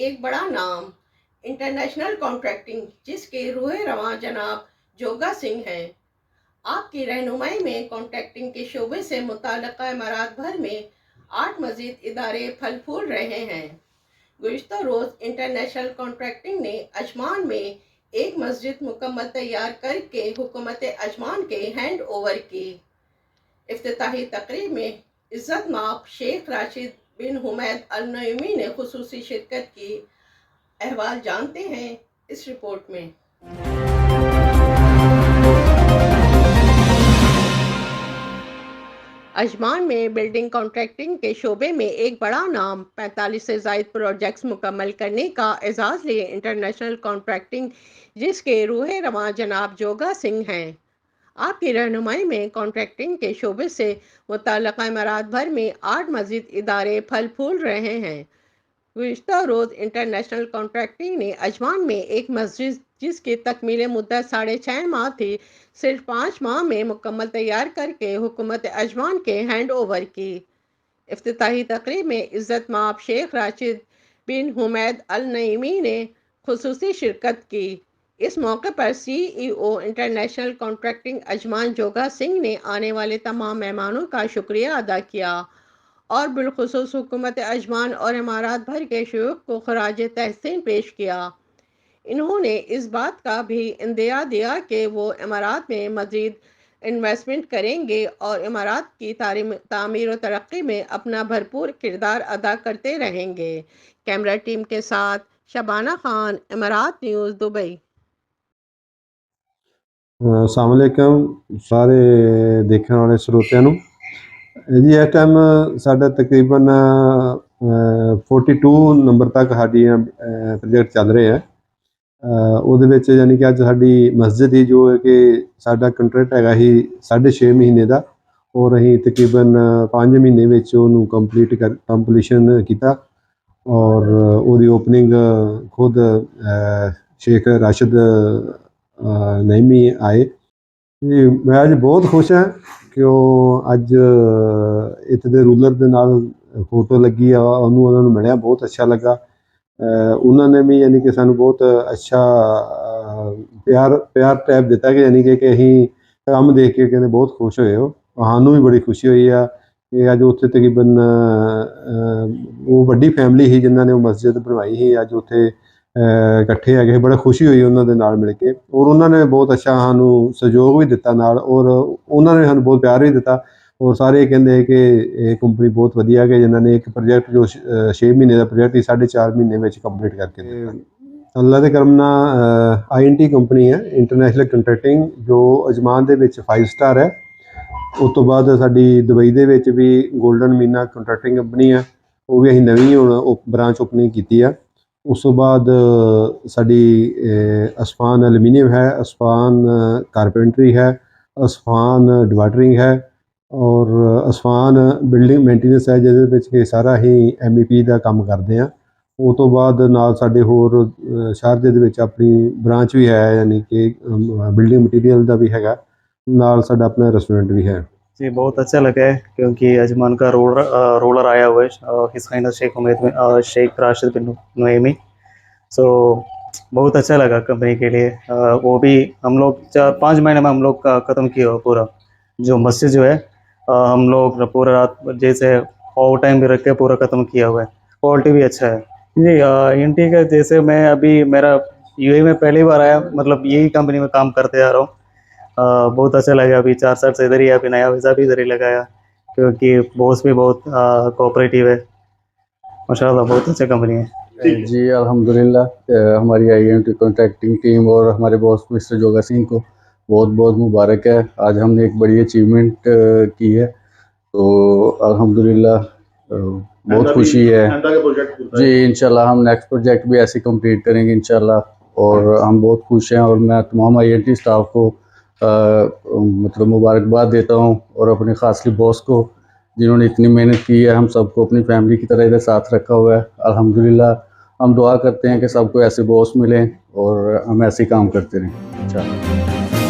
एक बड़ा नाम इंटरनेशनल कॉन्ट्रैक्टिंग, जिसके रूहे रवां जनाब जोगा सिंह हैं। आपकी रहनुमाई में कॉन्ट्रैक्टिंग के शोबे से मुताल्लिक़ इमारात भर में 8 मज़ीद इदारे फल फूल रहे हैं। गुज़िश्ता रोज़ इंटरनेशनल कॉन्ट्रैक्टिंग ने अजमान में एक मस्जिद मुकम्मल तैयार करके हुकूमत अजमान के हैंड ओवर की। इफ्तिताही तकरीब में इज़्ज़त माब शेख राशिद बिन हुमैद अल नईमी ने खुसूसी शिरकत की। अहवाल जानते हैं इस रिपोर्ट में। अजमान में बिल्डिंग कॉन्ट्रैक्टिंग के शोबे में एक बड़ा नाम 45 से ज़ायद प्रोजेक्ट्स मुकम्मल करने का एजाज़ लिए इंटरनेशनल कॉन्ट्रैक्टिंग, जिसके रूहे रवां जनाब जोगा सिंह हैं। आपकी रहनुमाई में कॉन्ट्रैक्टिंग के शोबे से मुताल्लिक़ इमारात भर में 8 मज़ीद इदारे फल फूल रहे हैं। गुज़िश्ता रोज़ इंटरनेशनल कॉन्ट्रैक्टिंग ने अजमान में एक मस्जिद, जिसकी तकमील मुद्दत 6.5 माह थी, सिर्फ 5 माह में मुकम्मल तैयार करके हुकूमत अजमान के हैंड ओवर की। इफ्तिताही तकरीब में इज़्ज़त माब शेख राशिद बिन हुमैद अल नईमी ने खुसूसी शिरकत की। इस मौके पर CEO इंटरनेशनल कॉन्ट्रैक्टिंग अजमान जोगा सिंह ने आने वाले तमाम मेहमानों का शुक्रिया अदा किया और बिलखुसूस हुकूमत अजमान और इमारात भर के शयूख को खराज तहसीन पेश किया। इन्होंने इस बात का भी इंदिया दिया कि वो इमारात में मज़ीद इन्वेस्टमेंट करेंगे और इमारात की तामीर और तरक्की में अपना भरपूर किरदार अदा करते रहेंगे। कैमरा टीम के साथ शबाना खान, इमारात न्यूज़, दुबई। अस्सलाम वालेकुम सारे देखने वाले ਸਰੋਤਿਆਂ ਨੂੰ जी। इस टाइम साडा तकरीबन 42 नंबर तक साडियां प्रोजेक्ट चल रहे हैं। ਉਹਦੇ ਵਿੱਚ ਯਾਨੀ ਕਿ ਅੱਜ ਸਾਡੀ ਮਸਜਿਦ ਹੀ ਜੋ ਹੈ ਕਿ ਸਾਡਾ ਕੰਟਰੈਕਟ ਹੈਗਾ ਹੀ 6.5 ਮਹੀਨੇ ਦਾ, ਔਰ ਅਸੀਂ ਤਕਰੀਬਨ 5 ਮਹੀਨੇ ਵਿੱਚ ਉਹਨੂੰ ਕੰਪਲੀਸ਼ਨ ਕੀਤਾ ਔਰ ਉਹਦੀ ਓਪਨਿੰਗ ਖੁਦ शेख राशिद नईमी आए। मैं अज बहुत खुश हाँ कि अज इत्थे दे रूलर दे नाल फोटो लगी आ, उन्होंने मिलिया, बहुत अच्छा लगा। उन्होंने भी यानी कि सानू बहुत अच्छा प्यार टाइप दिता कि यानी कि असीं काम देख के कहते बहुत खुश होए हो। सानू भी बड़ी खुशी हुई है कि अज उत्थे तकरीबन वो वड्डी फैमिली ही जिन्होंने मस्जिद बनवाई ही, अज उत्थे इकट्ठे है, बड़ा खुशी हुई उन्होंने नाल मिल के, और उन्होंने बहुत अच्छा सानू सहयोग भी दिता नाल, और उन्होंने सानू बहुत प्यार भी दिता। और सारे कहते कि ये कंपनी बहुत वधिया कि जिन्होंने एक प्रोजेक्ट जो 6 महीने का प्रोजेक्ट ही 4.5 महीने में कंप्लीट करके दिता। अल्लाह के करम नाल INT कंपनी है, इंटरनेशनल कंट्रैक्टिंग, जो अजमान दे विच 5 स्टार है। उस तो बाद साडी दुबई दे विच भी गोल्डन मीना कंट्रैक्टिंग कंपनी है, वो भी असीं नवीं हुण ब्रांच ओपनिंग कीती है। उस तो बाद साडी असफान एलूमीनियम है, असफान कारपेंटरी है, असफान डिवाटरिंग है, और असफान बिल्डिंग मेंटेनेंस है, जिहदे सारा ही MEP का काम करते हैं। उस तो बाद नाल साडे होर शारजे दे विच अपनी ब्रांच भी है, यानी कि बिल्डिंग मटीरियल का भी हैगा, नाल साडा अपना रेस्टोरेंट भी है। जी बहुत अच्छा लगा है, क्योंकि अजमान का रोलर आया हुआ है हिज हाइनेस शेख राशिद बिन नईमी। सो बहुत अच्छा लगा कंपनी के लिए। वो भी हम लोग 4-5 महीने में हम लोग का ख़त्म किया पूरा जो मस्जिद जो है। हम लोग पूरा रात जैसे ओवर टाइम भी रख के पूरा ख़त्म किया हुआ है। क्वालिटी भी अच्छा है जी। INT का जैसे मैं अभी मेरा UAE में पहली बार आया, मतलब यही कंपनी में काम करते आ रहा हूँ। बहुत अच्छा लगा। अभी 4 साल से इधर ही, अभी नया वीज़ा भी इधर ही लगाया, क्योंकि बॉस भी बहुत कोऑपरेटिव है। माशाल्लाह बहुत अच्छी कंपनी है जी। अल्हम्दुलिल्लाह हमारी INT कॉन्ट्रैक्टिंग टीम और हमारे बॉस मिस्टर जोगा सिंह को बहुत बहुत मुबारक है। आज हमने एक बड़ी अचीवमेंट की है, तो अल्हम्दुलिल्लाह बहुत खुशी है जी। इंशाल्लाह हम नेक्स्ट प्रोजेक्ट भी ऐसे कंप्लीट करेंगे इंशाल्लाह, और हम बहुत खुश हैं। और मैं तमाम INT स्टाफ को मतलब मुबारकबाद देता हूँ, और अपने खासली बॉस को जिन्होंने इतनी मेहनत की है, हम सबको अपनी फैमिली की तरह इधर साथ रखा हुआ है। अल्हम्दुलिल्लाह हम दुआ करते हैं कि सबको ऐसे बॉस मिलें और हम ऐसे काम करते रहें इंशाल्लाह।